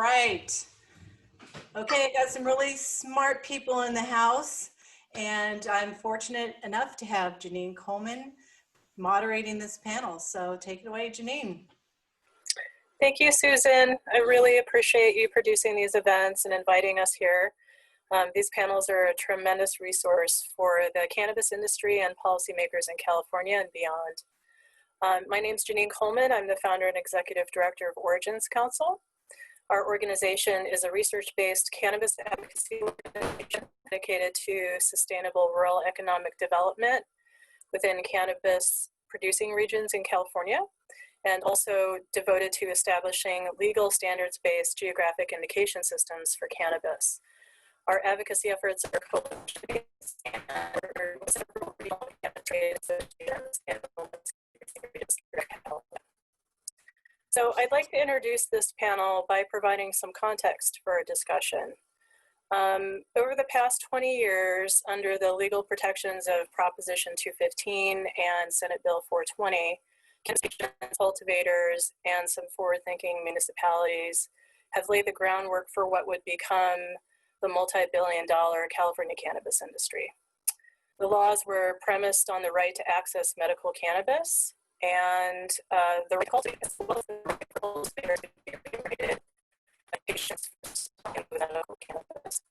right. Okay, I got some really smart people in the house, and I'm fortunate enough to have Janine Coleman moderating this panel. So take it away, Janine. Thank you, Susan. I really appreciate you producing these events and inviting us here. These panels are a tremendous resource for the cannabis industry and policymakers in California and beyond. My name is Janine Coleman. I'm the founder and executive director of Origins Council. Our organization is a research-based cannabis advocacy organization dedicated to sustainable rural economic development within cannabis producing regions in California, and also devoted to establishing legal standards-based geographic indication systems for cannabis. Our advocacy efforts are coalition-based and partner with several regional cannabis trade associations and So I'd like to introduce this panel by providing some context for our discussion. Over the past 20 years, under the legal protections of Proposition 215 and Senate Bill 420, cannabis cultivators and some forward-thinking municipalities have laid the groundwork for what would become the multi-billion-dollar California cannabis industry. The laws were premised on the right to access medical cannabis and the right to cultivate, as well as the right for cultivators to be regulated by patients with medical cannabis.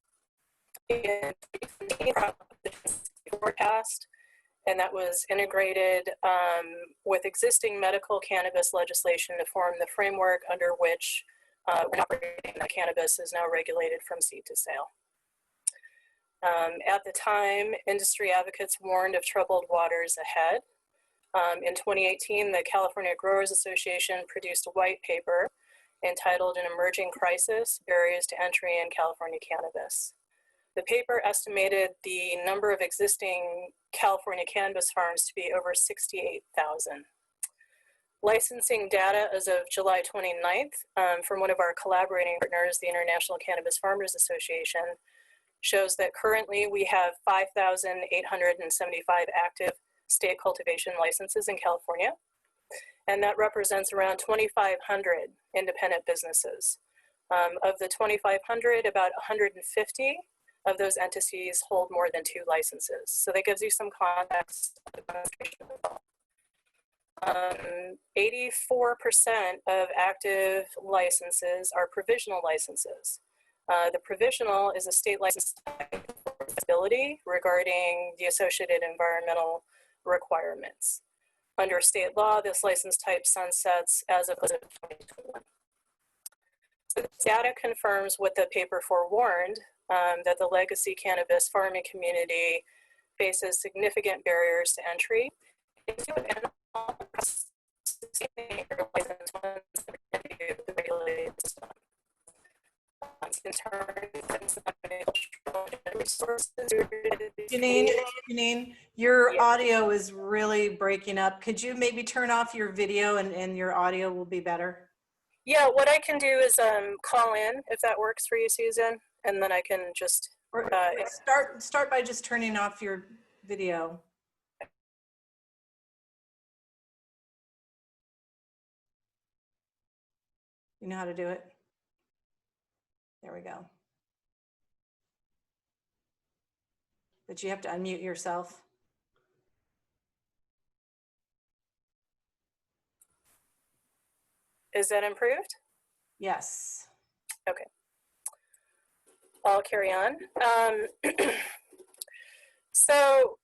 In 2015, Proposition 64 passed, and that was integrated with existing medical cannabis legislation to form the framework under which operating cannabis is now regulated from seed to sale. At the time, industry advocates warned of troubled waters ahead. In 2018, the California Growers Association produced a white paper entitled An Emerging Crisis, Barriers to Entry in California Cannabis. The paper estimated the number of existing California cannabis farms to be over 68,000. Licensing data as of July 29th from one of our collaborating partners, the International Cannabis Farmers Association, shows that currently we have 5,875 active state cultivation licenses in California, and that represents around 2,500 independent businesses. Of the 2,500, about 150 of those entities hold more than 2 licenses. So that gives you some context of the demonstration as well. 84% of active licenses are provisional licenses. The provisional is a state license for flexibility regarding the associated environmental requirements. Under state law, this license type sunsets as of 2021. So this data confirms what the paper forewarned, that the legacy cannabis farming community faces significant barriers to entry into an regulated system. Janine, your audio is really breaking up. Could you maybe turn off your video and your audio will be better? Yeah, what I can do is call in if that works for you, Susan, and then I can just start by just turning off your video. You know how to do it? There we go. But you have to unmute yourself. Is that improved? Yes. Okay. I'll carry on. So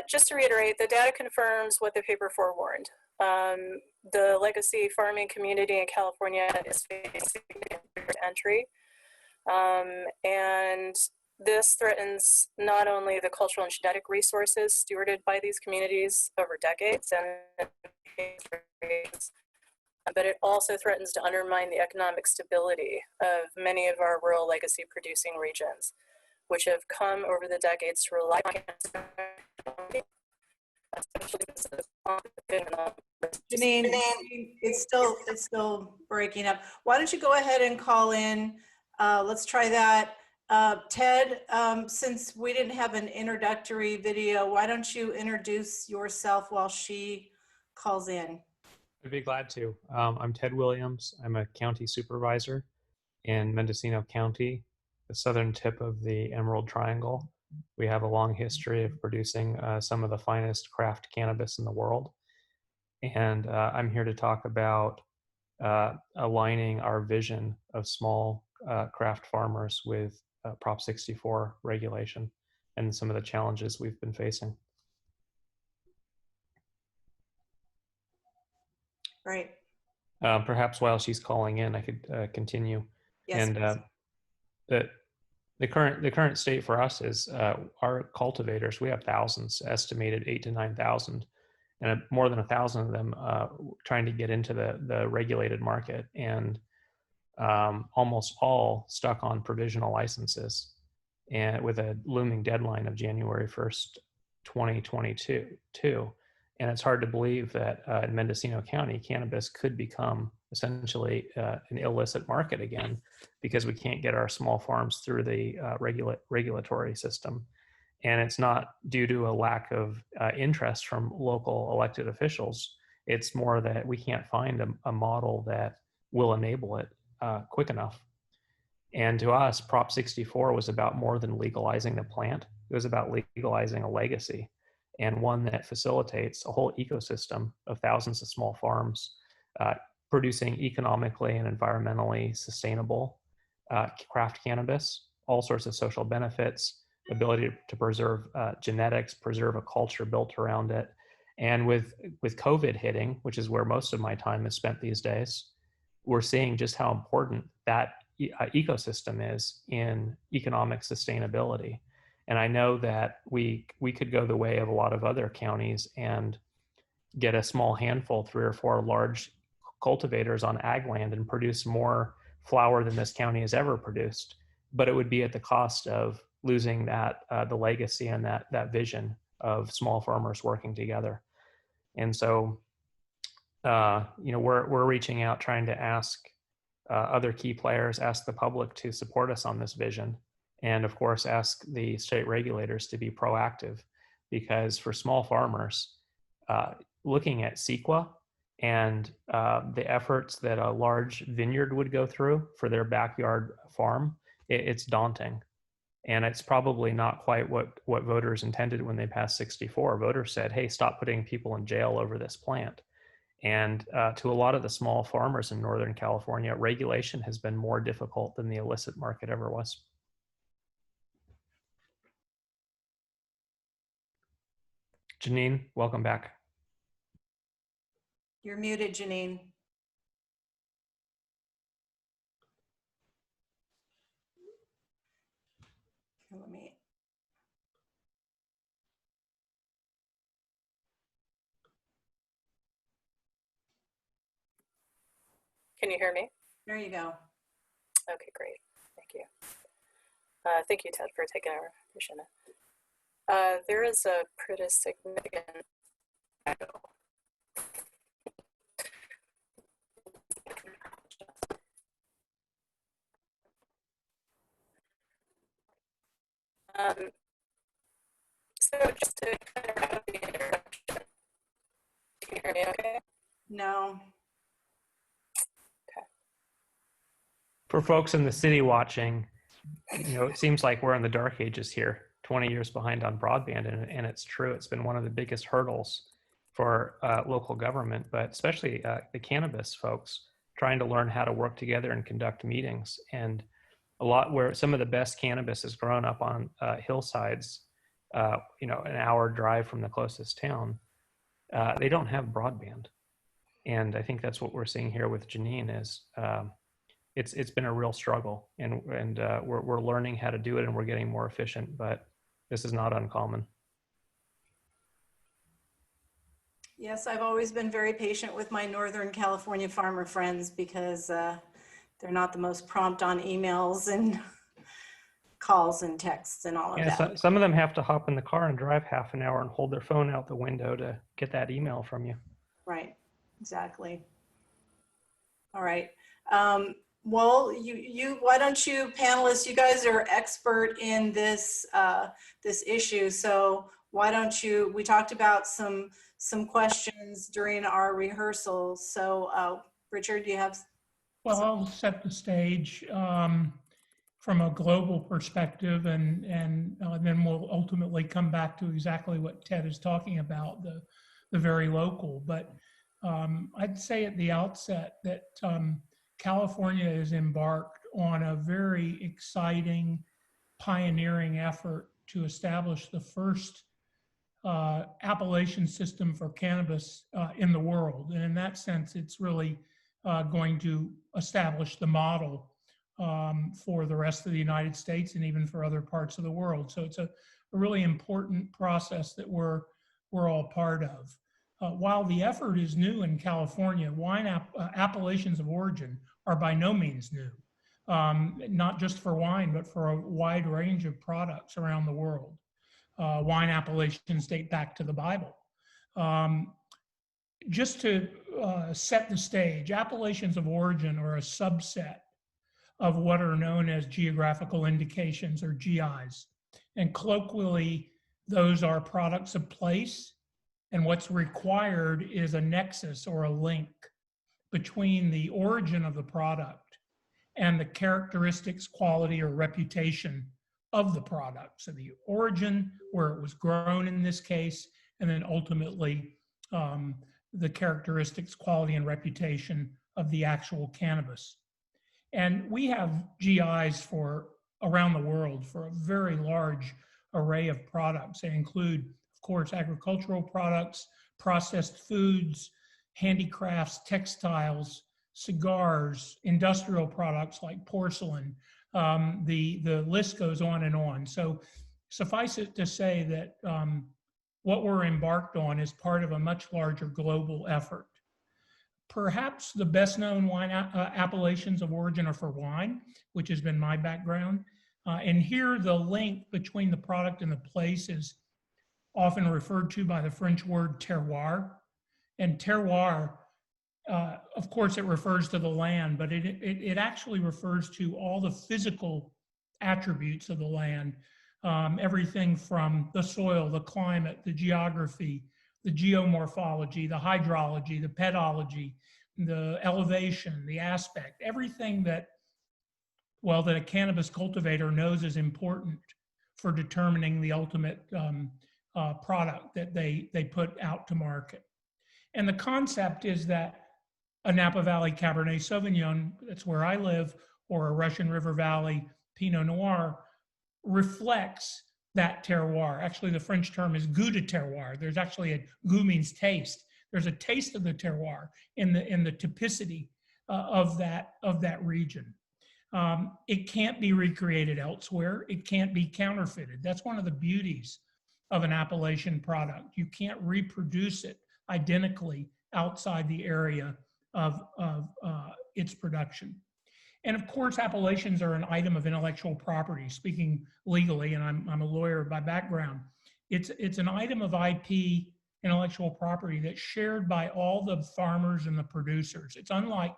just to reiterate, the data confirms what the paper forewarned. The legacy farming community in California is facing entry. And this threatens not only the cultural and genetic resources stewarded by these communities over decades, but it also threatens to undermine the economic stability of many of our rural legacy producing regions, which have come over the decades to rely on Janine, it's still breaking up. Why don't you go ahead and call in? Let's try that. Ted, since we didn't have an introductory video, why don't you introduce yourself while she calls in? I'd be glad to. I'm Ted Williams. I'm a county supervisor in Mendocino County, the southern tip of the Emerald Triangle. We have a long history of producing some of the finest craft cannabis in the world. And I'm here to talk about aligning our vision of small craft farmers with Prop 64 regulation and some of the challenges we've been facing. Right. Perhaps while she's calling in, I could continue. Yes. And the current state for us is our cultivators. We have thousands, estimated 8,000 to 9,000, and more than 1,000 of them trying to get into the regulated market, and almost all stuck on provisional licenses, and with a looming deadline of January 1st, 2022. And it's hard to believe that in Mendocino County, cannabis could become essentially an illicit market again, because we can't get our small farms through the regulatory system. And it's not due to a lack of interest from local elected officials. It's more that we can't find a model that will enable it quick enough. And to us, Prop 64 was about more than legalizing the plant. It was about legalizing a legacy, and one that facilitates a whole ecosystem of thousands of small farms producing economically and environmentally sustainable craft cannabis, all sorts of social benefits, ability to preserve genetics, preserve a culture built around it. And with COVID hitting, which is where most of my time is spent these days, we're seeing just how important that ecosystem is in economic sustainability. And I know that we could go the way of a lot of other counties and get a small handful, 3 or 4 large cultivators on ag land, and produce more flower than this county has ever produced. But it would be at the cost of losing that the legacy and that vision of small farmers working together. And so, we're reaching out, trying to ask other key players, ask the public to support us on this vision, and of course, ask the state regulators to be proactive, because for small farmers, looking at CEQA and the efforts that a large vineyard would go through for their backyard farm, it's daunting. And it's probably not quite what voters intended when they passed 64. Voters said, hey, stop putting people in jail over this plant. And to a lot of the small farmers in Northern California, regulation has been more difficult than the illicit market ever was. Janine, welcome back. You're muted, Janine. Let me. Can you hear me? There you go. Okay, great. Thank you. Thank you, Ted, for taking over. Appreciate it. There is a pretty significant so just to kind of wrap up the introduction, can you hear me okay? No. Okay. For folks in the city watching, it seems like we're in the dark ages here, 20 years behind on broadband, and it's true. It's been one of the biggest hurdles for local government, but especially the cannabis folks trying to learn how to work together and conduct meetings. And a lot where some of the best cannabis has grown up on hillsides, an hour drive from the closest town, they don't have broadband. And I think that's what we're seeing here with Janine is it's been a real struggle, and we're learning how to do it, and we're getting more efficient, but this is not uncommon. Yes, I've always been very patient with my Northern California farmer friends, because they're not the most prompt on emails and calls and texts and all of that. So, some of them have to hop in the car and drive half an hour and hold their phone out the window to get that email from you. Right, exactly. All right. Well, you why don't you panelists, you guys are expert in this this issue, so why don't you, we talked about some questions during our rehearsals. So Richard, do you have? Well, I'll set the stage from a global perspective, and then we'll ultimately come back to exactly what Ted is talking about, the very local. But I'd say at the outset that California is embarked on a very exciting, pioneering effort to establish the first appellation system for cannabis in the world. And in that sense, it's really going to establish the model for the rest of the United States and even for other parts of the world. So it's a really important process that we're all part of. While the effort is new in California, wine appellations of origin are by no means new, not just for wine, but for a wide range of products around the world. Wine appellations date back to the Bible. Just to set the stage, appellations of origin are a subset of what are known as geographical indications, or GIs. And colloquially, those are products of place, and what's required is a nexus or a link between the origin of the product and the characteristics, quality, or reputation of the product. So the origin, where it was grown in this case, and then ultimately the characteristics, quality, and reputation of the actual cannabis. And we have GIs for around the world for a very large array of products. They include, of course, agricultural products, processed foods, handicrafts, textiles, cigars, industrial products like porcelain. The list goes on and on. So suffice it to say that what we're embarked on is part of a much larger global effort. Perhaps the best known wine appellations of origin are for wine, which has been my background. And here the link between the product and the place is often referred to by the French word terroir. And terroir, of course, it refers to the land, but it actually refers to all the physical attributes of the land, everything from the soil, the climate, the geography, the geomorphology, the hydrology, the pedology, the elevation, the aspect, everything that, well, that a cannabis cultivator knows is important for determining the ultimate product that they put out to market. And the concept is that a Napa Valley Cabernet Sauvignon, that's where I live, or a Russian River Valley Pinot Noir reflects that terroir. Actually, the French term is goût de terroir. There's actually a goût means taste. There's a taste of the terroir in the typicity of that region. It can't be recreated elsewhere. It can't be counterfeited. That's one of the beauties of an appellation product. You can't reproduce it identically outside the area of its production. And of course, appellations are an item of intellectual property, speaking legally, and I'm a lawyer by background. It's an item of IP, intellectual property, that's shared by all the farmers and the producers. It's unlike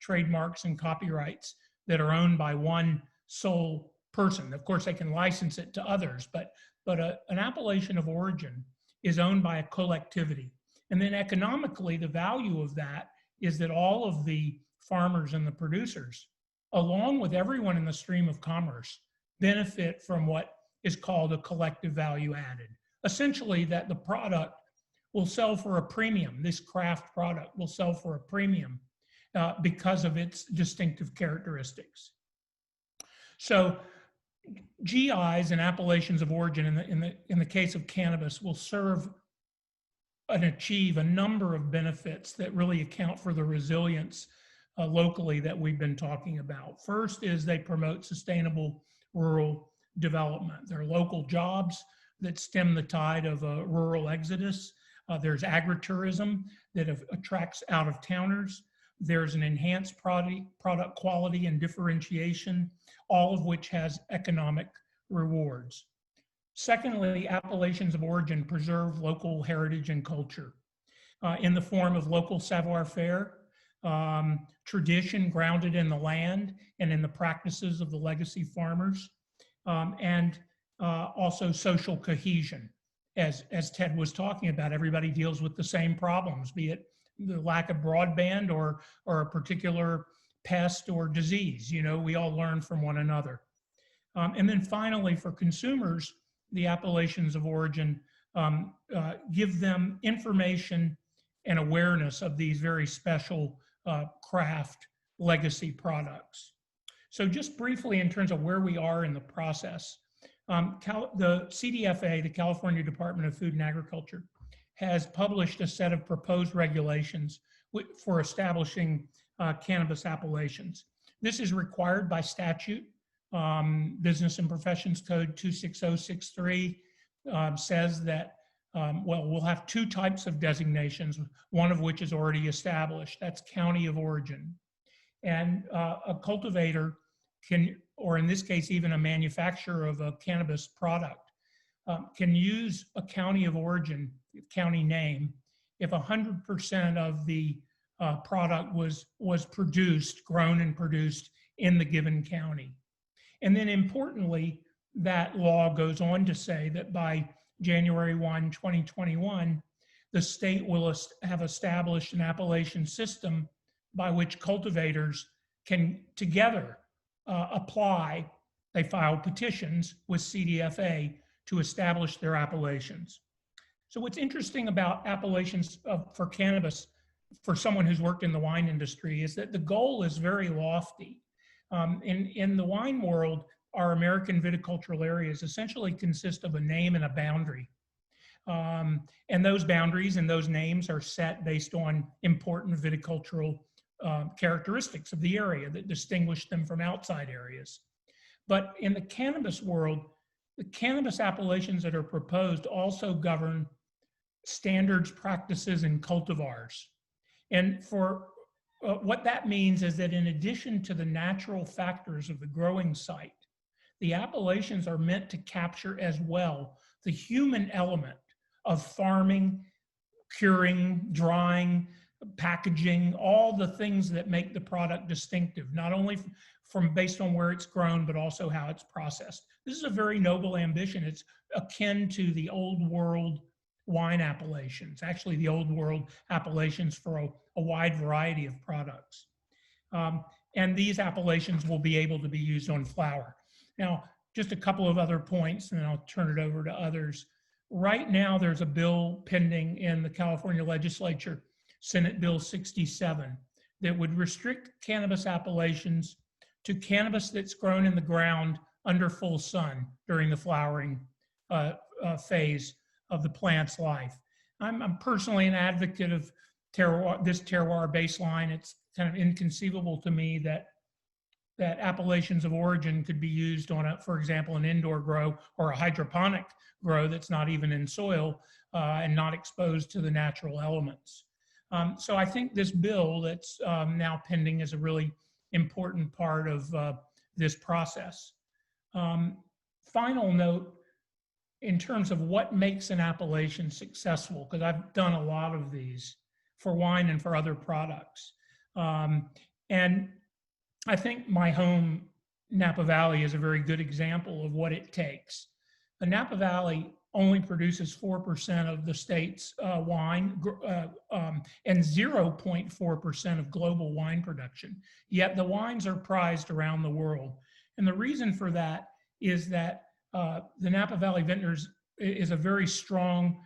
trademarks and copyrights that are owned by one sole person. Of course, they can license it to others, but an appellation of origin is owned by a collectivity. And then economically, the value of that is that all of the farmers and the producers, along with everyone in the stream of commerce, benefit from what is called a collective value added. Essentially, that the product will sell for a premium. This craft product will sell for a premium because of its distinctive characteristics. So GIs and appellations of origin in the case of cannabis will serve and achieve a number of benefits that really account for the resilience locally that we've been talking about. First is they promote sustainable rural development. There are local jobs that stem the tide of a rural exodus. There's agritourism that attracts out-of-towners. There's an enhanced product quality and differentiation, all of which has economic rewards. Secondly, appellations of origin preserve local heritage and culture in the form of local savoir-faire, tradition grounded in the land and in the practices of the legacy farmers, and also social cohesion. As Ted was talking about, everybody deals with the same problems, be it the lack of broadband or a particular pest or disease. You know, we all learn from one another. And then finally, for consumers, the appellations of origin give them information and awareness of these very special craft legacy products. So just briefly in terms of where we are in the process, the CDFA, the California Department of Food and Agriculture, has published a set of proposed regulations for establishing cannabis appellations. This is required by statute. Business and Professions Code 26063 says that, well, we'll have two types of designations, one of which is already established. That's county of origin. And a cultivator can, or in this case, even a manufacturer of a cannabis product, can use a county of origin, county name, if 100% of the product was produced, grown and produced in the given county. And then importantly, that law goes on to say that by January 1, 2021, the state will have established an appellation system by which cultivators can together apply. They file petitions with CDFA to establish their appellations. So what's interesting about appellations for cannabis, for someone who's worked in the wine industry, is that the goal is very lofty. In the wine world, our American viticultural areas essentially consist of a name and a boundary. And those boundaries and those names are set based on important viticultural characteristics of the area that distinguish them from outside areas. But in the cannabis world, the cannabis appellations that are proposed also govern standards, practices, and cultivars. And for what that means is that in addition to the natural factors of the growing site, the appellations are meant to capture as well the human element of farming, curing, drying, packaging, all the things that make the product distinctive, not only from based on where it's grown, but also how it's processed. This is a very noble ambition. It's akin to the old world wine appellations, actually the old world appellations for a wide variety of products. And these appellations will be able to be used on flower. Now, just a couple of other points, and then I'll turn it over to others. Right now, there's a bill pending in the California legislature, Senate Bill 67, that would restrict cannabis appellations to cannabis that's grown in the ground under full sun during the flowering phase of the plant's life. I'm personally an advocate of this terroir baseline. It's kind of inconceivable to me that appellations of origin could be used on, for example, an indoor grow or a hydroponic grow that's not even in soil and not exposed to the natural elements. So I think this bill that's now pending is a really important part of this process. Final note, in terms of what makes an appellation successful, because I've done a lot of these for wine and for other products. And I think my home, Napa Valley, is a very good example of what it takes. The Napa Valley only produces 4% of the state's wine and 0.4% of global wine production. Yet the wines are prized around the world. And the reason for that is that the Napa Valley Vintners is a very strong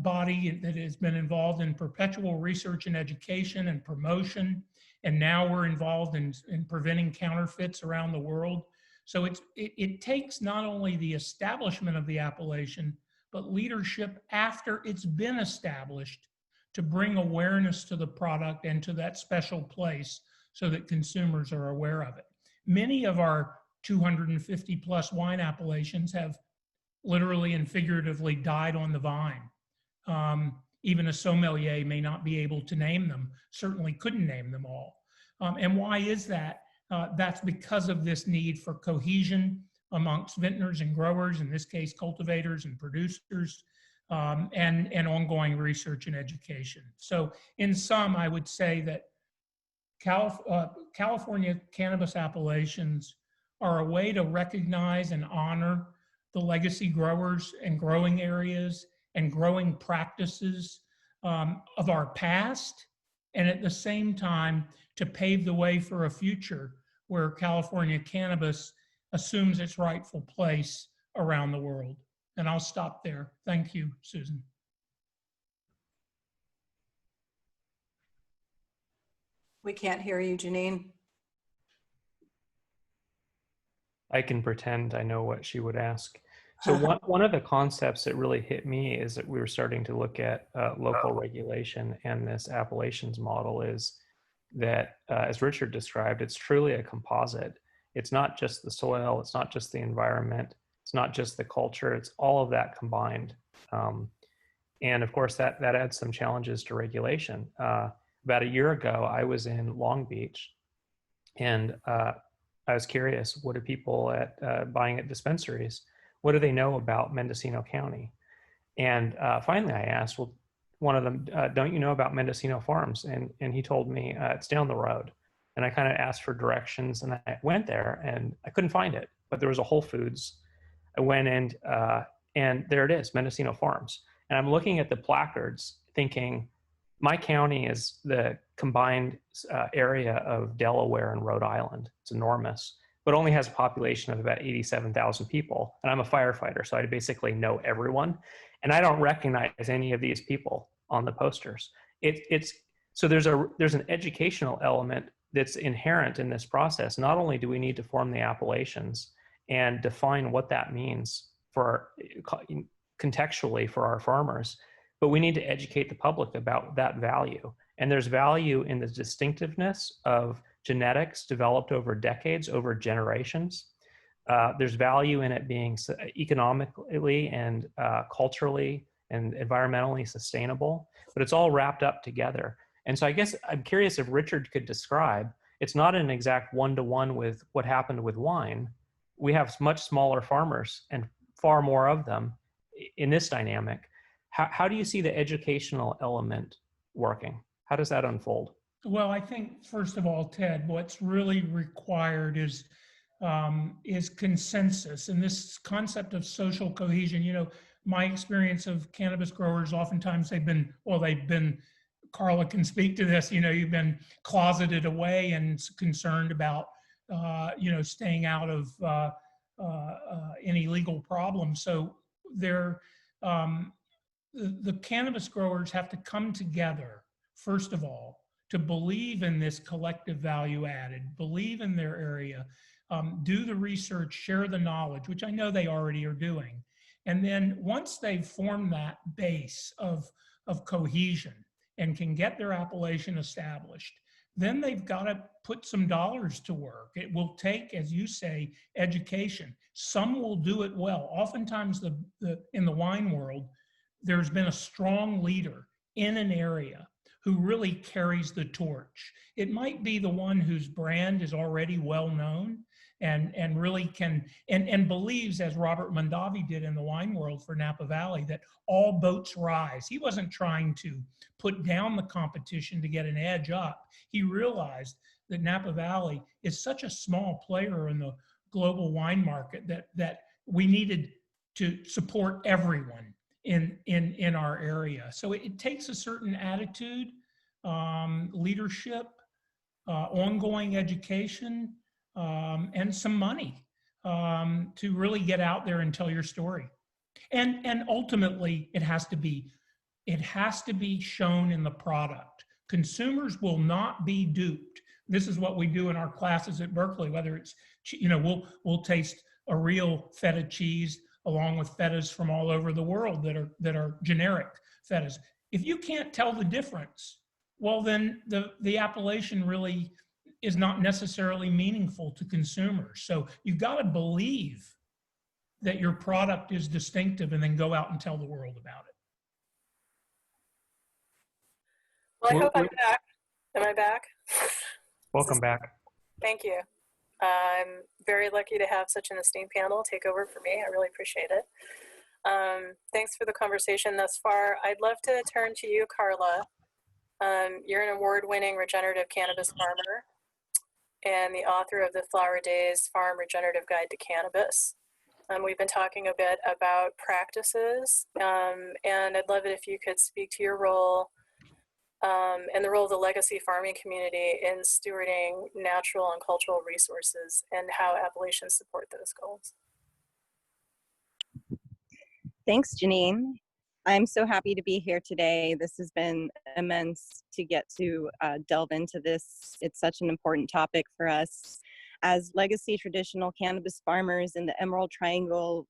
body that has been involved in perpetual research and education and promotion. And now we're involved in preventing counterfeits around the world. So it takes not only the establishment of the appellation, but leadership after it's been established to bring awareness to the product and to that special place so that consumers are aware of it. Many of our 250 plus wine appellations have literally and figuratively died on the vine. Even a sommelier may not be able to name them, certainly couldn't name them all. And why is that? That's because of this need for cohesion amongst vintners and growers, in this case, cultivators and producers, and ongoing research and education. So in sum, I would say that California cannabis appellations are a way to recognize and honor the legacy growers and growing areas and growing practices of our past and at the same time to pave the way for a future where California cannabis assumes its rightful place around the world. And I'll stop there. Thank you, Susan. We can't hear you, Janine. I can pretend I know what she would ask. So one of the concepts that really hit me is that we were starting to look at local regulation, and this Appellations model is that, as Richard described, it's truly a composite. It's not just the soil, it's not just the environment, it's not just the culture, it's all of that combined. And of course, that adds some challenges to regulation. About a year ago, I was in Long Beach, and I was curious, what do people buying at dispensaries, what do they know about Mendocino County? And finally I asked, well, one of them, don't you know about Mendocino Farms? And he told me, it's down the road. And I kind of asked for directions, and I went there and I couldn't find it, but there was a Whole Foods. I went in and there it is, Mendocino Farms. And I'm looking at the placards thinking, my county is the combined area of Delaware and Rhode Island. It's enormous, but only has a population of about 87,000 people. And I'm a firefighter, so I basically know everyone. And I don't recognize any of these people on the posters. So there's an educational element that's inherent in this process. Not only do we need to form the appellations and define what that means for contextually for our farmers, but we need to educate the public about that value. And there's value in the distinctiveness of genetics developed over decades, over generations. There's value in it being economically and culturally and environmentally sustainable, but it's all wrapped up together. And so I guess I'm curious if Richard could describe, it's not an exact one-to-one with what happened with wine. We have much smaller farmers and far more of them in this dynamic. How do you see the educational element working? How does that unfold? Well, I think first of all, Ted, what's really required is consensus, and this concept of social cohesion. You know, my experience of cannabis growers, oftentimes they've been, Carla can speak to this. You know, you've been closeted away and concerned about, staying out of any legal problems. So they're the cannabis growers have to come together, first of all, to believe in this collective value added, believe in their area, do the research, share the knowledge, which I know they already are doing. And then once they've formed that base of cohesion and can get their appellation established, then they've got to put some dollars to work. It will take, as you say, education. Some will do it well. Oftentimes in the wine world, there's been a strong leader in an area who really carries the torch. It might be the one whose brand is already well known and really can, and believes, as Robert Mondavi did in the wine world for Napa Valley, that all boats rise. He wasn't trying to put down the competition to get an edge up. He realized that Napa Valley is such a small player in the global wine market that we needed to support everyone in our area. So it takes a certain attitude, leadership, ongoing education, and some money to really get out there and tell your story. And ultimately, it has to be shown in the product. Consumers will not be duped. This is what we do in our classes at Berkeley, whether it's, we'll taste a real feta cheese along with fetas from all over the world that are generic fetas. If you can't tell the difference, well, then the appellation really is not necessarily meaningful to consumers. So you've got to believe that your product is distinctive and then go out and tell the world about it. Well, I hope I'm back. Am I back? Welcome back. Thank you. I'm very lucky to have such an esteemed panel take over for me. I really appreciate it. Thanks for the conversation thus far. I'd love to turn to you, Carla. You're an award-winning regenerative cannabis farmer and the author of the Flower Days Farm Regenerative Guide to Cannabis. We've been talking a bit about practices, and I'd love it if you could speak to your role and the role of the legacy farming community in stewarding natural and cultural resources and how Appalachians support those goals. Thanks, Janine. I'm so happy to be here today. This has been immense to get to delve into this. It's such an important topic for us. As legacy traditional cannabis farmers in the Emerald Triangle,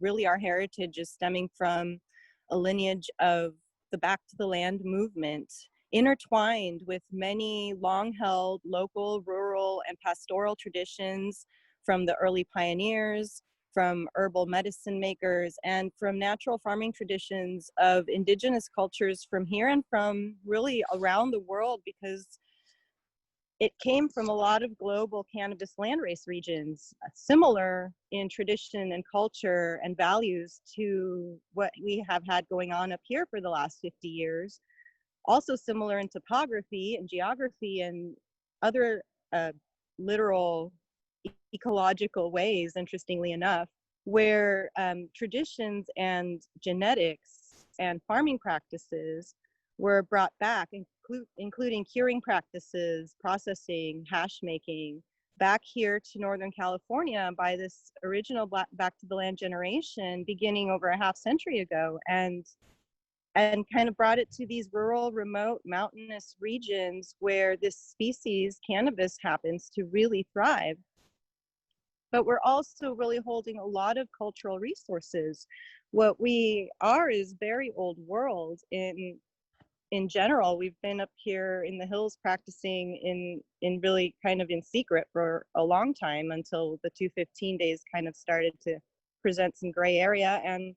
really our heritage is stemming from a lineage of the Back to the Land movement, intertwined with many long-held local, rural, and pastoral traditions from the early pioneers, from herbal medicine makers, and from natural farming traditions of indigenous cultures from here and from really around the world, because it came from a lot of global cannabis landrace regions, similar in tradition and culture and values to what we have had going on up here for the last 50 years. Also similar in topography and geography and other literal ecological ways, interestingly enough, where traditions and genetics and farming practices were brought back, including curing practices, processing, hash making, back here to Northern California by this original Back to the Land generation beginning over a half century ago, and kind of brought it to these rural, remote, mountainous regions where this species, cannabis, happens to really thrive. But we're also really holding a lot of cultural resources. What we are is very old world in general. We've been up here in the hills practicing in really kind of in secret for a long time, until the 215 days kind of started to present some gray area. And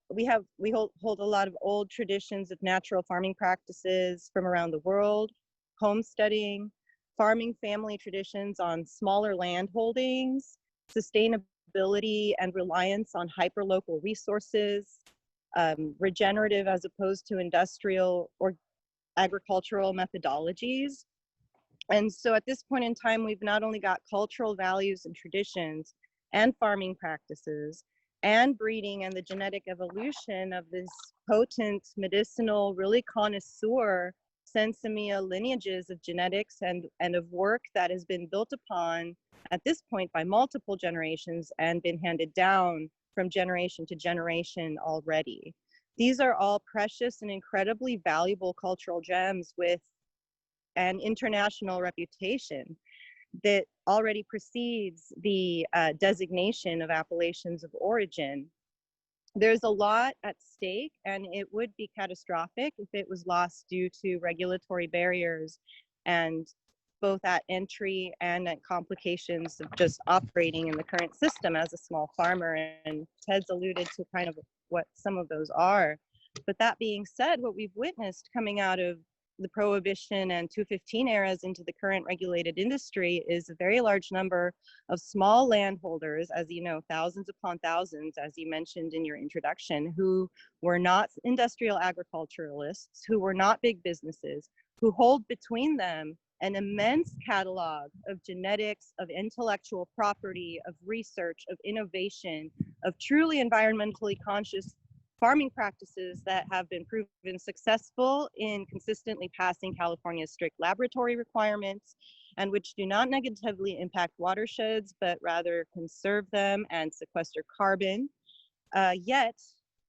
we hold a lot of old traditions of natural farming practices from around the world, homesteading, farming family traditions on smaller land holdings, sustainability and reliance on hyperlocal resources, regenerative as opposed to industrial or agricultural methodologies. And so at this point in time, we've not only got cultural values and traditions and farming practices and breeding and the genetic evolution of this potent medicinal, really connoisseur sensimilla lineages of genetics and of work that has been built upon at this point by multiple generations and been handed down from generation to generation already. These are all precious and incredibly valuable cultural gems with an international reputation that already precedes the designation of appellations of origin. There's a lot at stake, and it would be catastrophic if it was lost due to regulatory barriers, and both at entry and at complications of just operating in the current system as a small farmer. And Ted's alluded to kind of what some of those are. But that being said, what we've witnessed coming out of the Prohibition and 215 eras into the current regulated industry is a very large number of small landholders, as you know, thousands upon thousands, as you mentioned in your introduction, who were not industrial agriculturalists, who were not big businesses, who hold between them an immense catalog of genetics, of intellectual property, of research, of innovation, of truly environmentally conscious farming practices that have been proven successful in consistently passing California's strict laboratory requirements, and which do not negatively impact watersheds, but rather conserve them and sequester carbon. Yet,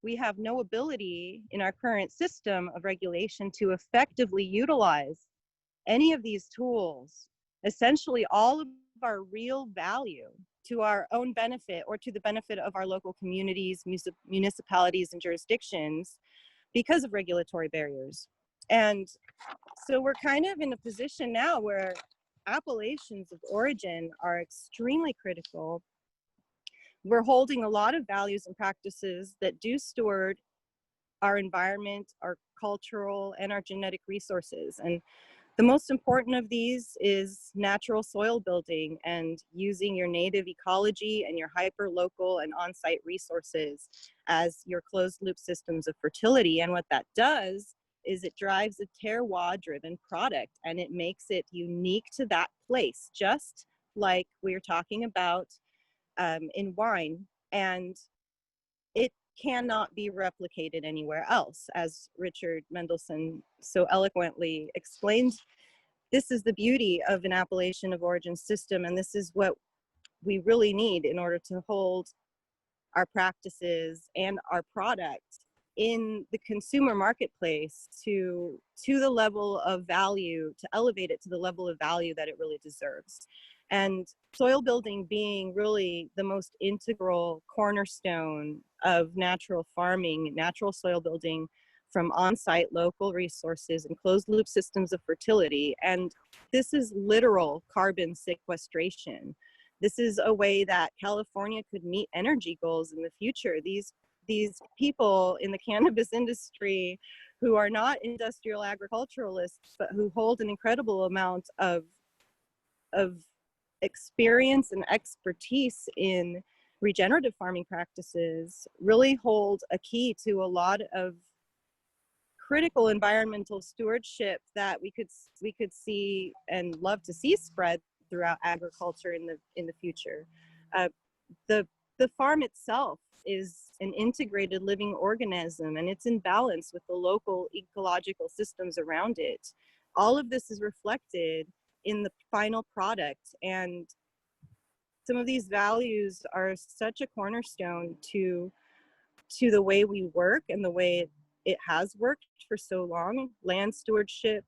we have no ability in our current system of regulation to effectively utilize any of these tools, essentially all of our real value, to our own benefit or to the benefit of our local communities, municipalities, and jurisdictions because of regulatory barriers. And so we're kind of in a position now where appellations of origin are extremely critical. We're holding a lot of values and practices that do steward our environment, our cultural, and our genetic resources. And the most important of these is natural soil building and using your native ecology and your hyper-local and on-site resources as your closed-loop systems of fertility. And what that does is it drives a terroir-driven product, and it makes it unique to that place, just like we're talking about in wine. And it cannot be replicated anywhere else. As Richard Mendelsohn so eloquently explained, this is the beauty of an appellation of origin system, and this is what we really need in order to hold our practices and our product in the consumer marketplace to the level of value, to elevate it to the level of value that it really deserves. And soil building being really the most integral cornerstone of natural farming, natural soil building from on-site local resources and closed loop systems of fertility. And this is literal carbon sequestration. This is a way that California could meet energy goals in the future. These people in the cannabis industry who are not industrial agriculturalists, but who hold an incredible amount of experience and expertise in regenerative farming practices, really hold a key to a lot of critical environmental stewardship that we could see and love to see spread throughout agriculture in the future. The farm itself is an integrated living organism, and it's in balance with the local ecological systems around it. All of this is reflected in the final product, and some of these values are such a cornerstone to the way we work and the way it has worked for so long. Land stewardship,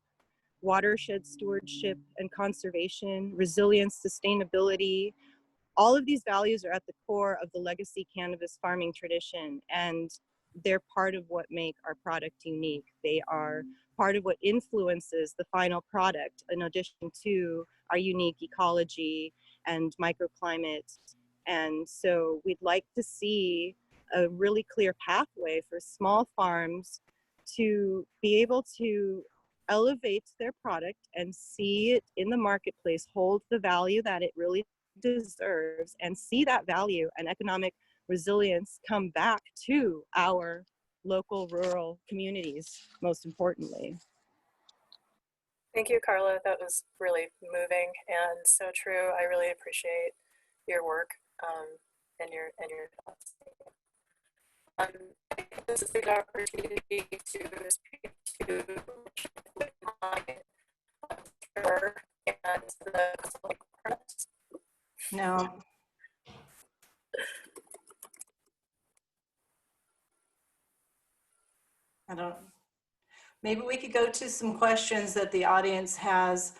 watershed stewardship and conservation, resilience, sustainability, all of these values are at the core of the legacy cannabis farming tradition, and they're part of what make our product unique. They are part of what influences the final product, in addition to our unique ecology and microclimate. And so we'd like to see a really clear pathway for small farms to be able to elevate their product and see it in the marketplace, hold the value that it really deserves, and see that value and economic resilience come back to our local rural communities, most importantly. Thank you, Carla. That was really moving and so true. I really appreciate your work and your thoughts. I think this is a good opportunity to speak to her and the partners. No. I don't. Maybe we could go to some questions that the audience has.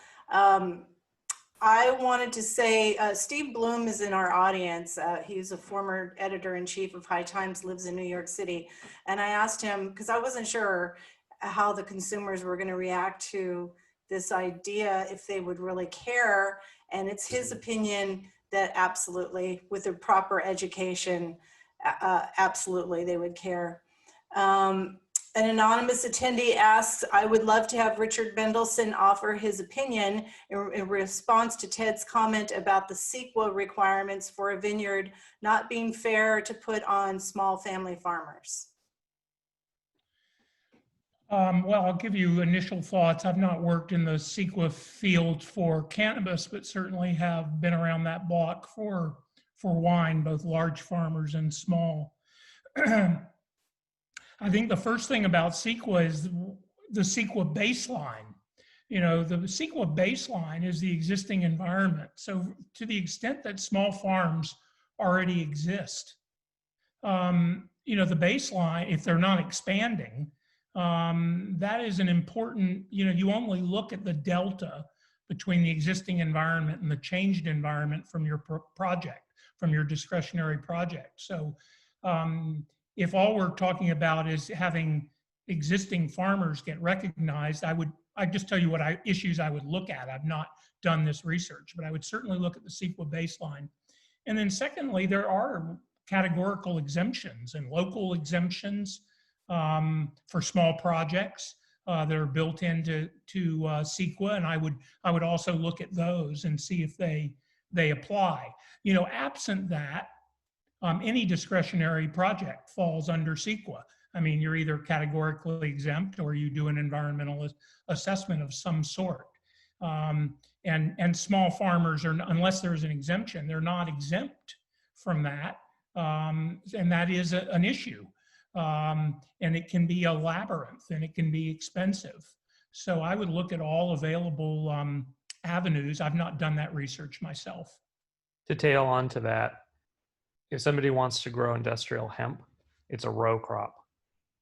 I wanted to say, Steve Bloom is in our audience. He's a former editor-in-chief of High Times, lives in New York City. And I asked him, because I wasn't sure how the consumers were going to react to this idea, if they would really care. And it's his opinion that absolutely, with the proper education, absolutely they would care. An anonymous attendee asks, I would love to have Richard Mendelsohn offer his opinion in response to Ted's comment about the CEQA requirements for a vineyard not being fair to put on small family farmers. Well, I'll give you initial thoughts. I've not worked in the CEQA field for cannabis, but certainly have been around that block for wine, both large farmers and small. I think the first thing about CEQA is the CEQA baseline. You know, the CEQA baseline is the existing environment. So to the extent that small farms already exist, you know, the baseline, if they're not expanding, that is an important, you know, you only look at the delta between the existing environment and the changed environment from your project, from your discretionary project. So if all we're talking about is having existing farmers get recognized, I'd just tell you what issues I would look at. I've not done this research, but I would certainly look at the CEQA baseline. And then secondly, there are categorical exemptions and local exemptions for small projects that are built into CEQA, and I would also look at those and see if they apply. You know, absent that, any discretionary project falls under CEQA. I mean, you're either categorically exempt or you do an environmental assessment of some sort. And small farmers are, unless there's an exemption, they're not exempt from that, and that is an issue. and it can be a labyrinth and it can be expensive. So I would look at all available avenues. I've not done that research myself. To tail on to that, if somebody wants to grow industrial hemp, it's a row crop.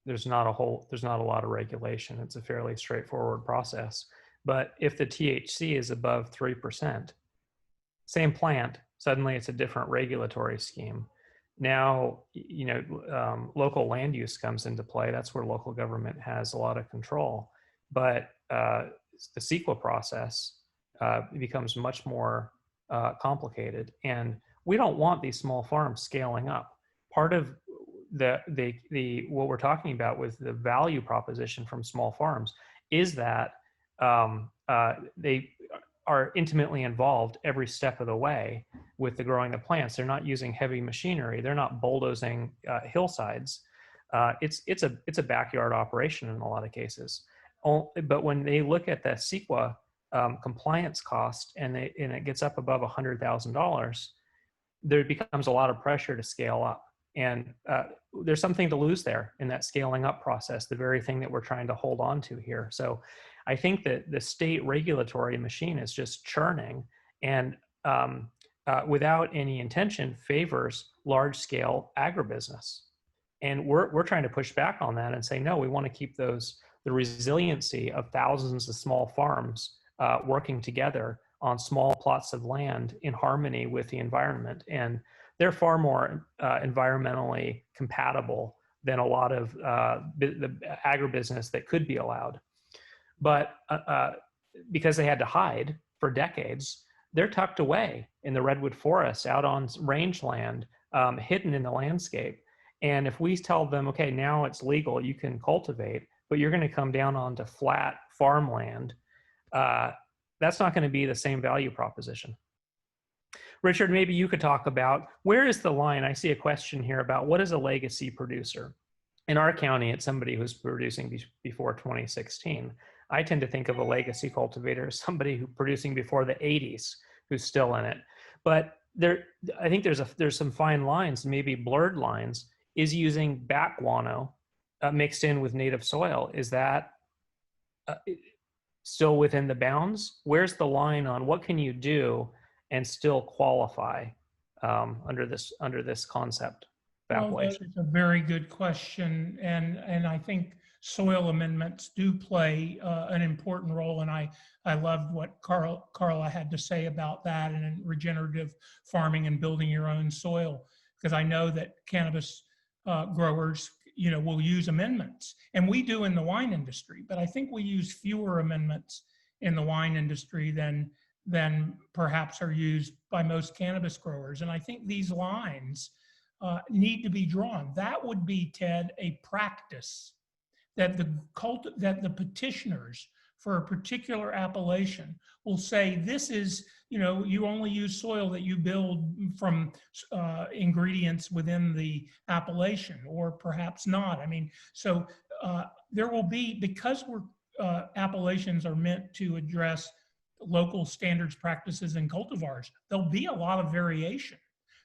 There's not a lot of regulation. It's a fairly straightforward process. But if the THC is above 3%, same plant, suddenly it's a different regulatory scheme. Now, local land use comes into play. That's where local government has a lot of control. But the CEQA process becomes much more complicated. And we don't want these small farms scaling up. Part of what we're talking about with the value proposition from small farms is that they are intimately involved every step of the way with the growing of plants. They're not using heavy machinery. They're not bulldozing hillsides. It's a backyard operation in a lot of cases. But when they look at the CEQA compliance cost and it gets up above $100,000, there becomes a lot of pressure to scale up. And there's something to lose there in that scaling up process, the very thing that we're trying to hold on to here. So I think that the state regulatory machine is just churning and without any intention favors large scale agribusiness. And we're trying to push back on that and say, no, we want to keep the resiliency of thousands of small farms working together on small plots of land in harmony with the environment. And they're far more environmentally compatible than a lot of the agribusiness that could be allowed. But because they had to hide for decades, they're tucked away in the redwood forest out on rangeland, hidden in the landscape. And if we tell them, okay, now it's legal, you can cultivate, but you're going to come down onto flat farmland, that's not going to be the same value proposition. Richard, maybe you could talk about where is the line? I see a question here about what is a legacy producer? In our county, it's somebody who's producing before 2016. I tend to think of a legacy cultivator as somebody who's producing before the 80s, who's still in it. But I think there's some fine lines, maybe blurred lines. Is using bat guano mixed in with native soil, is that still within the bounds? Where's the line on what can you do and still qualify under this concept of appellation? It's a very good question, and I think soil amendments do play an important role. And I loved what Carla had to say about that and regenerative farming and building your own soil, because I know that cannabis growers, will use amendments, and we do in the wine industry. But I think we use fewer amendments in the wine industry than perhaps are used by most cannabis growers. And I think these lines need to be drawn. That would be, Ted, a practice that the petitioners for a particular appellation will say, this is, you only use soil that you build from ingredients within the appellation, or perhaps not. I mean, so there will be, because appellations are meant to address local standards, practices, and cultivars, there'll be a lot of variation.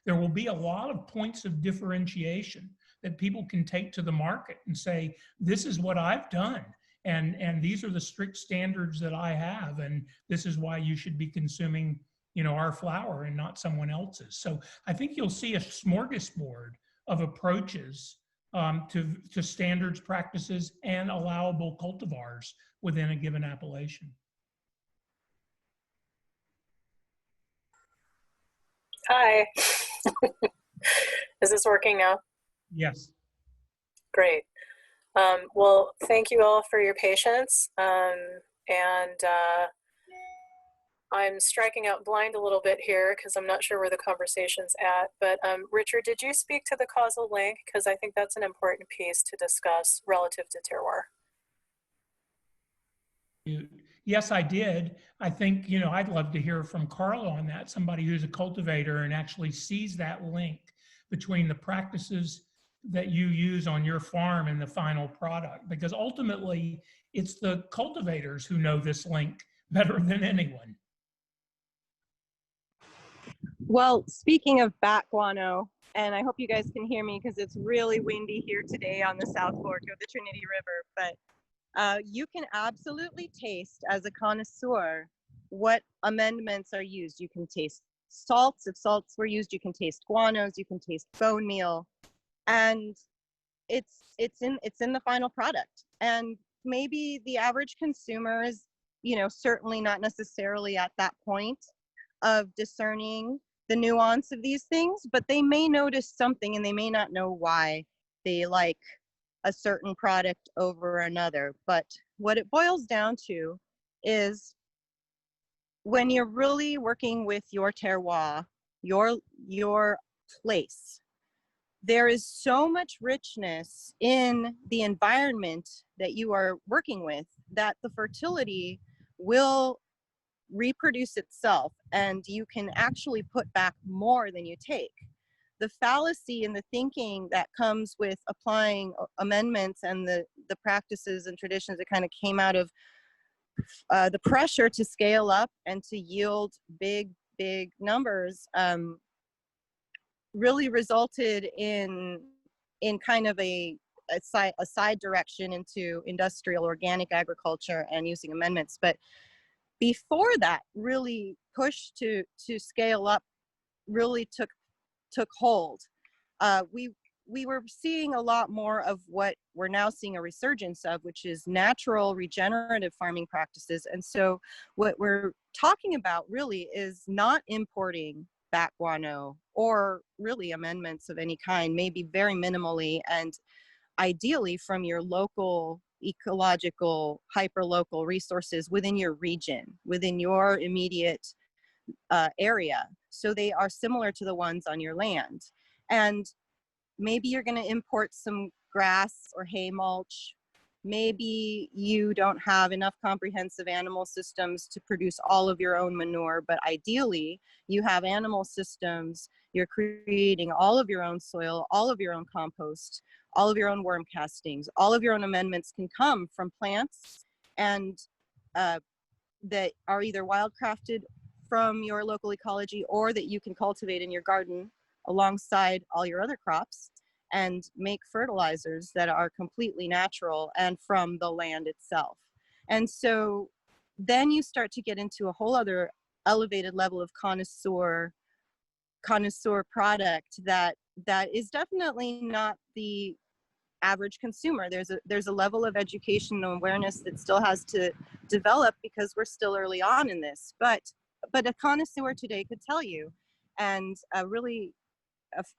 There will be a lot of points of differentiation that people can take to the market and say, this is what I've done. And these are the strict standards that I have, and this is why you should be consuming, our flower and not someone else's. So I think you'll see a smorgasbord of approaches to standards, practices, and allowable cultivars within a given appellation. Hi. Is this working now? Yes. Great. Well, thank you all for your patience. I'm striking out blind a little bit here because I'm not sure where the conversation's at. But Richard, did you speak to the causal link? Because I think that's an important piece to discuss relative to terroir. Yes, I did. I think, I'd love to hear from Carla on that, somebody who's a cultivator and actually sees that link between the practices that you use on your farm and the final product, because ultimately it's the cultivators who know this link better than anyone. Well, speaking of bat guano, and I hope you guys can hear me because it's really windy here today on the South Fork of the Trinity River. But you can absolutely taste, as a connoisseur, what amendments are used. You can taste salts. If salts were used, you can taste guanos, you can taste bone meal, and it's in the final product. And maybe the average consumer is, you know, certainly not necessarily at that point of discerning the nuance of these things, but they may notice something and they may not know why they like a certain product over another. But what it boils down to is, when you're really working with your terroir, your place, there is so much richness in the environment that you are working with that the fertility will reproduce itself, and you can actually put back more than you take. The fallacy in the thinking that comes with applying amendments and the practices and traditions that kind of came out of the pressure to scale up and to yield big numbers really resulted in kind of a side direction into industrial organic agriculture and using amendments. But before that really push to scale up really took hold, we were seeing a lot more of what we're now seeing a resurgence of, which is natural regenerative farming practices. And so what we're talking about really is not importing back guano or really amendments of any kind, maybe very minimally and ideally from your local ecological hyperlocal resources within your region, within your immediate area, so they are similar to the ones on your land. And maybe you're going to import some grass or hay mulch. Maybe you don't have enough comprehensive animal systems to produce all of your own manure, but ideally you have animal systems. You're creating all of your own soil, all of your own compost, all of your own worm castings. All of your own amendments can come from plants and that are either wildcrafted from your local ecology, or that you can cultivate in your garden alongside all your other crops and make fertilizers that are completely natural and from the land itself. And so then you start to get into a whole other elevated level of connoisseur product that is definitely not the average consumer. There's a level of education and awareness that still has to develop because we're still early on in this. But a connoisseur today could tell you, and really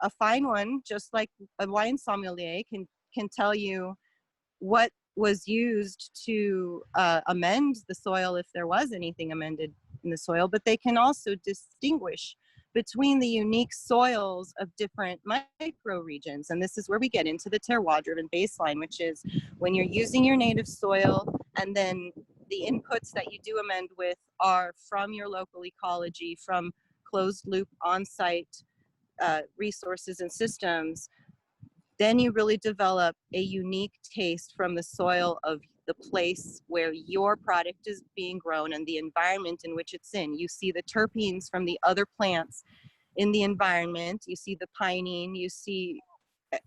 a fine one, just like a wine sommelier can tell you what was used to amend the soil, if there was anything amended in the soil. But they can also distinguish between the unique soils of different micro regions. And this is where we get into the terroir driven baseline, which is when you're using your native soil and then the inputs that you do amend with are from your local ecology, from closed loop on-site resources and systems, then you really develop a unique taste from the soil of the place where your product is being grown and the environment in which it's in. You see the terpenes from the other plants in the environment. You see the pinene.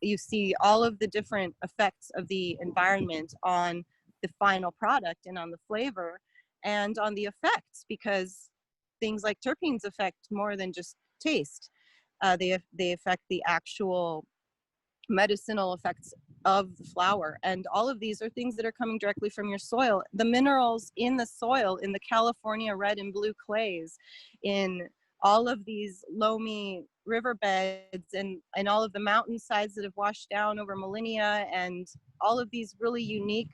You see all of the different effects of the environment on the final product and on the flavor and on the effects, because things like terpenes affect more than just taste. They affect the actual medicinal effects of the flower. And all of these are things that are coming directly from your soil. The minerals in the soil, in the California red and blue clays, in all of these loamy riverbeds and all of the mountainsides that have washed down over millennia, and all of these really unique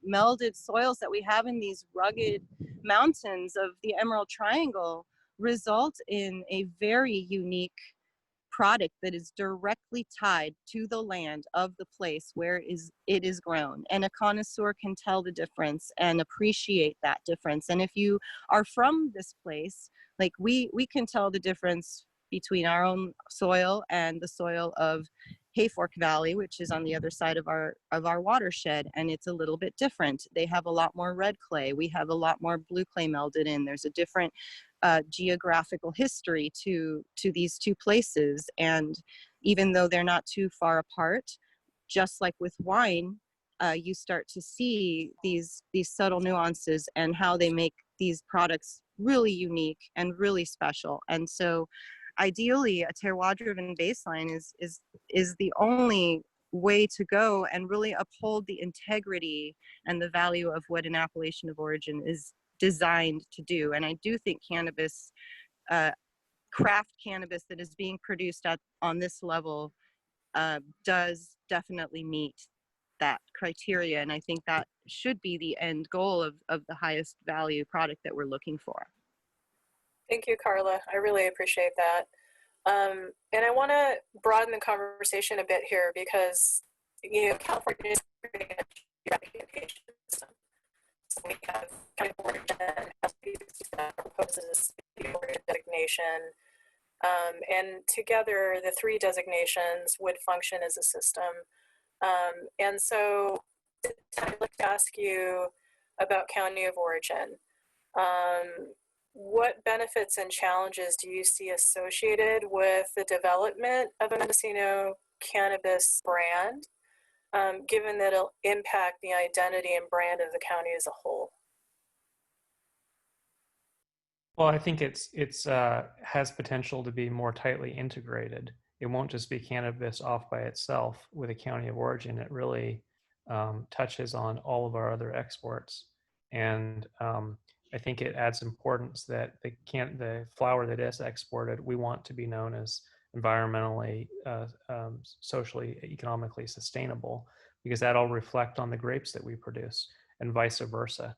melded soils that we have in these rugged mountains of the Emerald Triangle result in a very unique product that is directly tied to the land of the place where it is grown. And a connoisseur can tell the difference and appreciate that difference. And if you are from this place, like we can tell the difference between our own soil and the soil of Hayfork Valley, which is on the other side of our watershed, and it's a little bit different. They have a lot more red clay. We have a lot more blue clay melded in. There's a different geographical history to these two places. And even though they're not too far apart, just like with wine, you start to see these subtle nuances and how they make these products really unique and really special. And so ideally, a terroir-driven baseline is the only way to go and really uphold the integrity and the value of what an appellation of origin is designed to do. And I do think cannabis, craft cannabis that is being produced on this level does definitely meet that criteria. And I think that should be the end goal of the highest value product that we're looking for. Thank you, Carla. I really appreciate that. And I want to broaden the conversation a bit here because, California is creating a geographic system. So we have county of origin that proposes the origin designation. And together, the three designations would function as a system. And so I'd like to ask you about county of origin. What benefits and challenges do you see associated with the development of a Mendocino cannabis brand, given that it'll impact the identity and brand of the county as a whole? Well, I think it's has potential to be more tightly integrated. It won't just be cannabis off by itself with a county of origin. It really touches on all of our other exports, and I think it adds importance that the flower that is exported, we want to be known as environmentally, socially, economically sustainable, because that'll reflect on the grapes that we produce, and vice versa.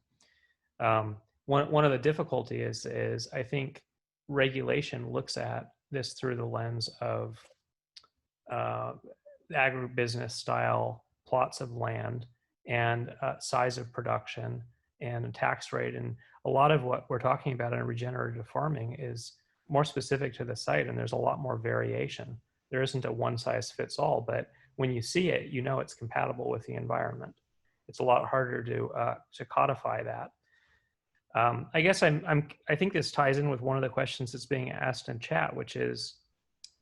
One of the difficulty is I think regulation looks at this through the lens of agribusiness style plots of land and size of production and a tax rate. And a lot of what we're talking about in regenerative farming is more specific to the site, and there's a lot more variation. There isn't a one size fits all, but when you see it, it's compatible with the environment. It's a lot harder to codify that. I guess I think this ties in with one of the questions that's being asked in chat, which is,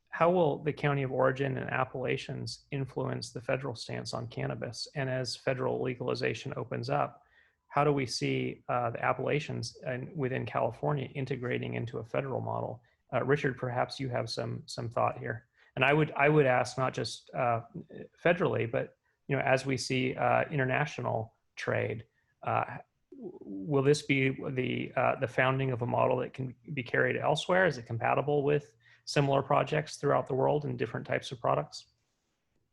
how will the county of origin and appellations influence the federal stance on cannabis? And as federal legalization opens up, how do we see the appellations within California integrating into a federal model? Richard, perhaps you have some thought here. And I would ask not just federally, but as we see international trade, will this be the founding of a model that can be carried elsewhere? Is it compatible with similar projects throughout the world and different types of products?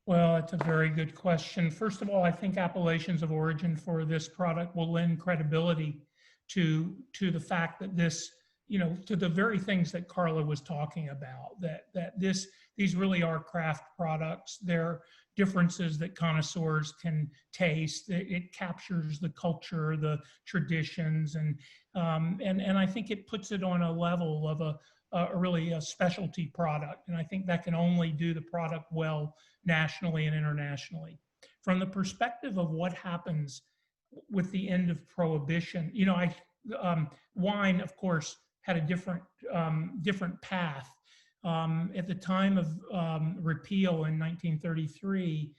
Well, it's a very good question. First of all, I think appellations of origin for this product will lend credibility to the fact that this, to the very things that Carla was talking about, that these really are craft products. They're differences that connoisseurs can taste. It captures the culture, the traditions, and I think it puts it on a level of really a specialty product. And I think that can only do the product well nationally and internationally. From the perspective of what happens with the end of prohibition, wine, of course, had a different path. At the time of repeal in 1933,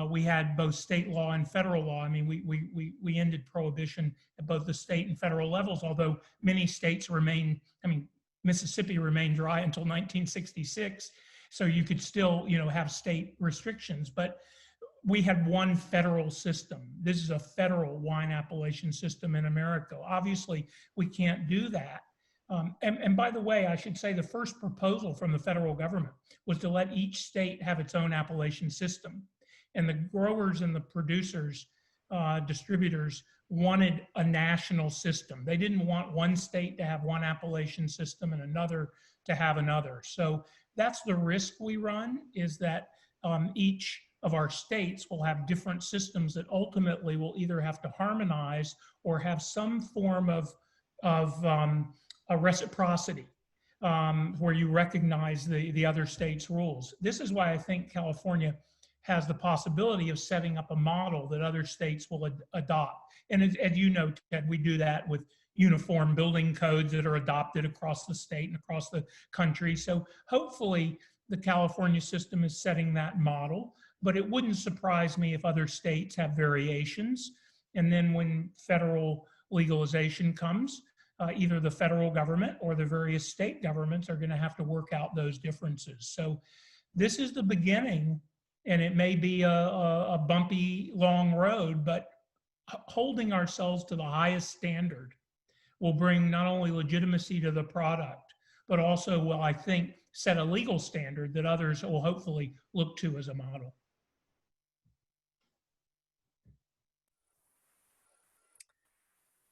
we had both state law and federal law. I mean, we ended prohibition at both the state and federal levels, although many states remain, Mississippi remained dry until 1966. So you could still, have state restrictions, but we had one federal system. This is a federal wine appellation system in America. Obviously, we can't do that. And by the way, I should say the first proposal from the federal government was to let each state have its own appellation system. And the growers and the producers, distributors, wanted a national system. They didn't want one state to have one appellation system and another to have another. So that's the risk we run, is that each of our states will have different systems that ultimately will either have to harmonize or have some form of a reciprocity where you recognize the other state's rules. This is why I think California has the possibility of setting up a model that other states will adopt. And as you know, Ted, we do that with uniform building codes that are adopted across the state and across the country. So hopefully the California system is setting that model, but it wouldn't surprise me if other states have variations. And then when federal legalization comes, either the federal government or the various state governments are going to have to work out those differences. So this is the beginning, and it may be a bumpy, long road, but holding ourselves to the highest standard will bring not only legitimacy to the product, but also will, I think, set a legal standard that others will hopefully look to as a model.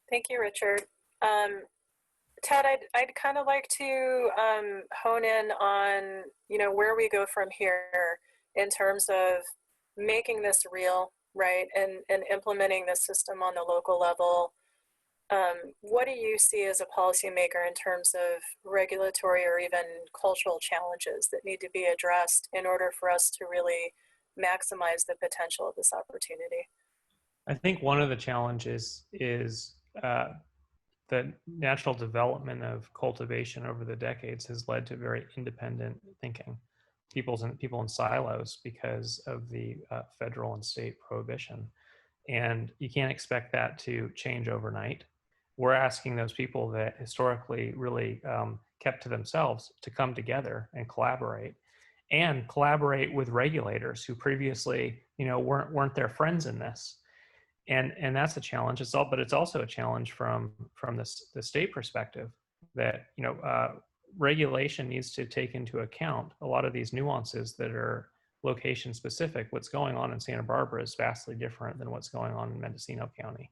Thank you, Richard. Ted, I'd kind of like to hone in on, where we go from here in terms of making this real, right, and implementing this system on the local level. What do you see as a policymaker in terms of regulatory or even cultural challenges that need to be addressed in order for us to really maximize the potential of this opportunity? I think one of the challenges is the natural development of cultivation over the decades has led to very independent thinking. People in silos because of the federal and state prohibition. And you can't expect that to change overnight. We're asking those people that historically really kept to themselves to come together and collaborate with regulators who previously, weren't their friends in this. And that's a challenge. But it's also a challenge from the state perspective that regulation needs to take into account a lot of these nuances that are location specific. What's going on in Santa Barbara is vastly different than what's going on in Mendocino County.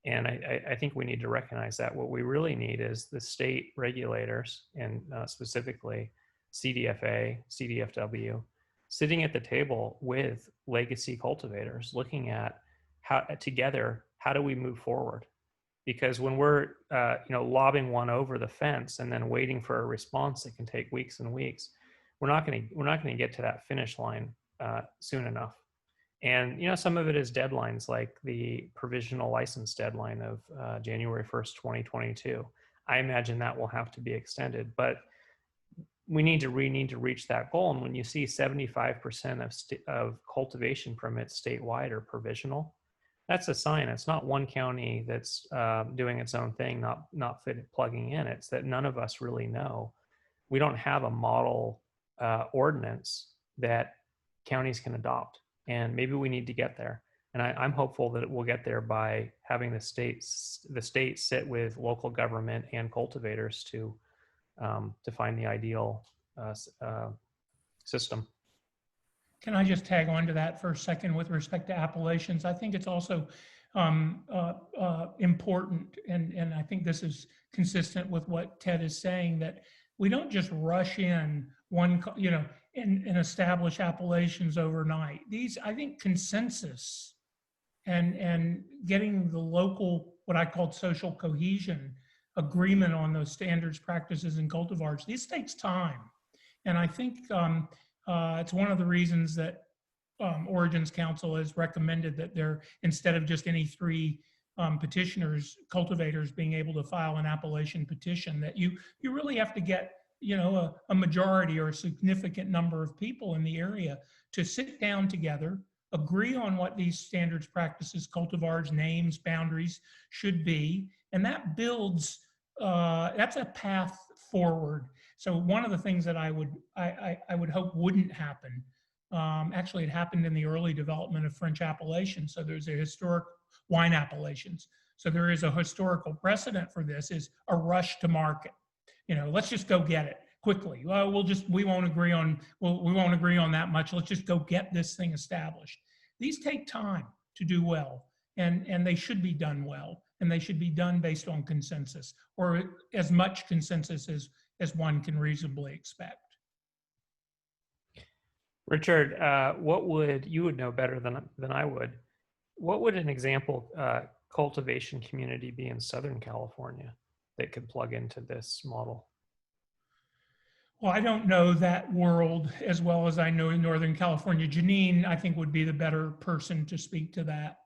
And I think we need to recognize that what we really need is the state regulators, and specifically CDFA, CDFW, sitting at the table with legacy cultivators, looking at how together, how do we move forward? Because when we're lobbing one over the fence and then waiting for a response that can take weeks and weeks, we're not going to get to that finish line soon enough. And some of it is deadlines, like the provisional license deadline of January 1st, 2022. I imagine that will have to be extended, but we need to reach that goal. And when you see 75% of cultivation permits statewide are provisional, that's a sign. It's not one county that's doing its own thing, not plugging in. It's that none of us really know. We don't have a model ordinance that counties can adopt, and maybe we need to get there. And I'm hopeful that we'll get there by having the state sit with local government and cultivators to find the ideal system. Can I just tag on to that for a second with respect to Appellations? I think it's also important, and I think this is consistent with what Ted is saying, that we don't just rush in and establish Appellations overnight. I think consensus and getting the local, what I called social cohesion, agreement on those standards, practices, and cultivars, this takes time. And I think it's one of the reasons that Origins Council has recommended that there, instead of just any 3 cultivators being able to file an appellation petition, that you really have to get a majority or a significant number of people in the area to sit down together, agree on what these standards, practices, cultivars, names, boundaries should be, and that builds. That's a path forward. So one of the things that I would hope wouldn't happen, actually it happened in the early development of French appellations. So there's a historic wine appellations. So there is a historical precedent for this, is a rush to market. Let's just go get it quickly. Well, we won't agree on that much. Let's just go get this thing established. These take time to do well, and they should be done well, and they should be done based on consensus, or as much consensus as one can reasonably expect. Richard, you would know better than I would. What would an example cultivation community be in Southern California that could plug into this model? Well, I don't know that world as well as I know in Northern California. Janine, I think, would be the better person to speak to that.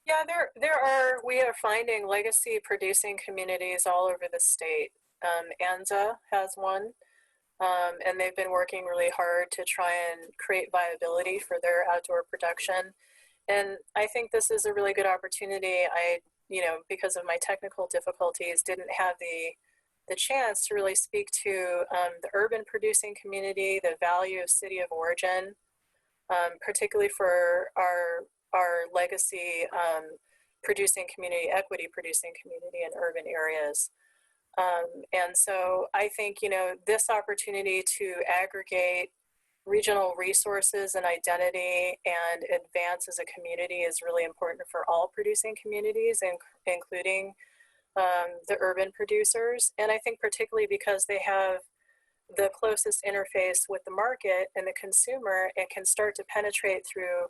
Yeah, we are finding legacy producing communities all over the state. Anza has one, and they've been working really hard to try and create viability for their outdoor production. And I think this is a really good opportunity. Because of my technical difficulties, didn't have the chance to really speak to the urban producing community, the value of city of origin, particularly for our legacy producing community, equity producing community in urban areas. And so I think, this opportunity to aggregate regional resources and identity and advance as a community is really important for all producing communities, including the urban producers. And I think particularly because they have the closest interface with the market and the consumer and can start to penetrate through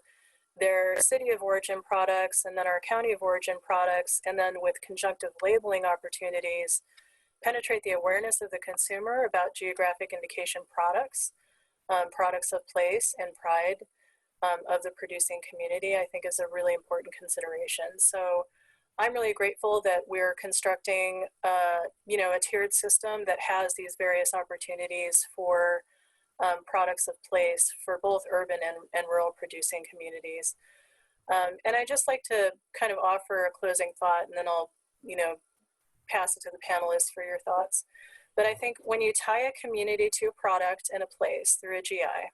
their city of origin products and then our county of origin products, and then with conjunctive labeling opportunities, penetrate the awareness of the consumer about geographic indication products, products of place and pride of the producing community, I think is a really important consideration. So I'm really grateful that we're constructing, a tiered system that has these various opportunities for products of place for both urban and rural producing communities. And I just like to kind of offer a closing thought, and then I'll, pass it to the panelists for your thoughts. But I think when you tie a community to a product and a place through a GI,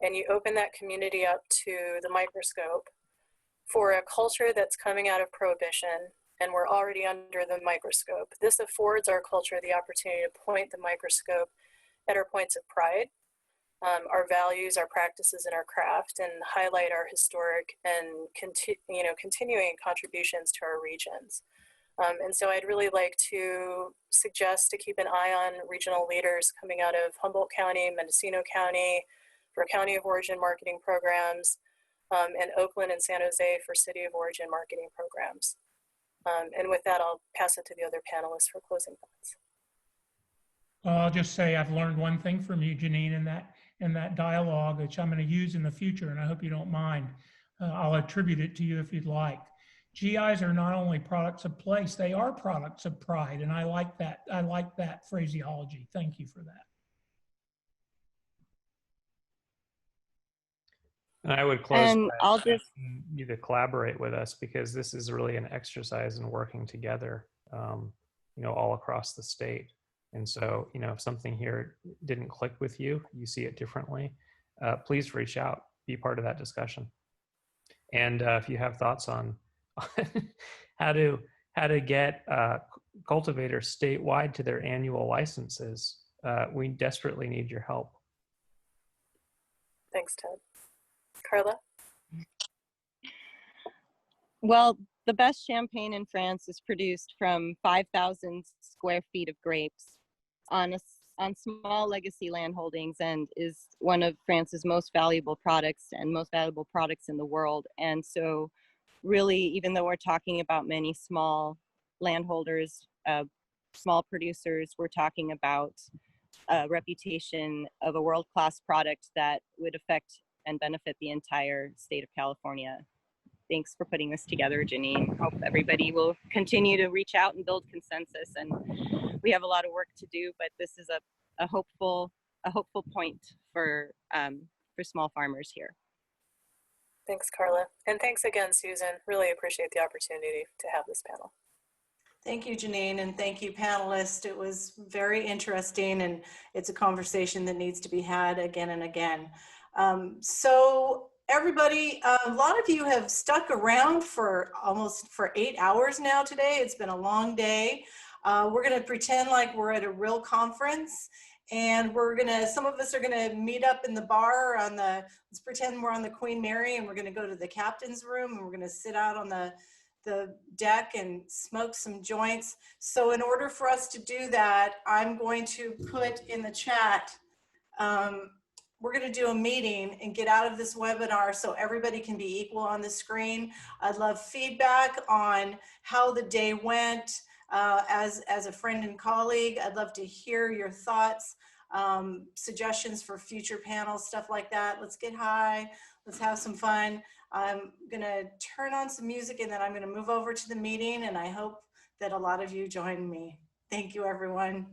and you open that community up to the microscope for a culture that's coming out of prohibition, and we're already under the microscope, this affords our culture the opportunity to point the microscope at our points of pride, our values, our practices, and our craft, and highlight our historic and continuing contributions to our regions. And so I'd really like to suggest to keep an eye on regional leaders coming out of Humboldt County, Mendocino County for county of origin marketing programs, and Oakland and San Jose for city of origin marketing programs. And with that, I'll pass it to the other panelists for closing thoughts. Well, I'll just say I've learned one thing from you, Janine, in that dialogue, which I'm going to use in the future, and I hope you don't mind. I'll attribute it to you if you'd like. GIs are not only products of place, they are products of pride, and I like that. I like that phraseology. Thank you for that. And I would close And by I'll just asking you to collaborate with us, because this is really an exercise in working together, all across the state. And so, if something here didn't click with you, you see it differently, please reach out, be part of that discussion. And if you have thoughts on how to get cultivators statewide to their annual licenses, we desperately need your help. Thanks, Ted. Carla? Well, the best champagne in France is produced from 5,000 square feet of grapes on small legacy land holdings, and is one of France's most valuable products and most valuable products in the world. And so really, even though we're talking about many small landholders, small producers, we're talking about a reputation of a world-class product that would affect and benefit the entire state of California. Thanks for putting this together, Janine. Hope everybody will continue to reach out and build consensus. And we have a lot of work to do, but this is a hopeful point for small farmers here. Thanks, Carla. And thanks again, Susan. Really appreciate the opportunity to have this panel. Thank you, Janine, and thank you, panelists. It was very interesting, and it's a conversation that needs to be had again and again. So everybody, a lot of you have stuck around for almost 8 hours now today. It's been a long day. We're gonna pretend like we're at a real conference, and some of us are gonna meet up in the bar let's pretend we're on the Queen Mary, and we're gonna go to the captain's room, and we're gonna sit out on the deck and smoke some joints. So in order for us to do that, I'm going to put in the chat, we're going to do a meeting and get out of this webinar so everybody can be equal on the screen. I'd love feedback on how the day went. As a friend and colleague, I'd love to hear your thoughts. suggestions for future panels, stuff like that. Let's get high. Let's have some fun. I'm going to turn on some music and then I'm going to move over to the meeting, and I hope that a lot of you join me. Thank you, everyone.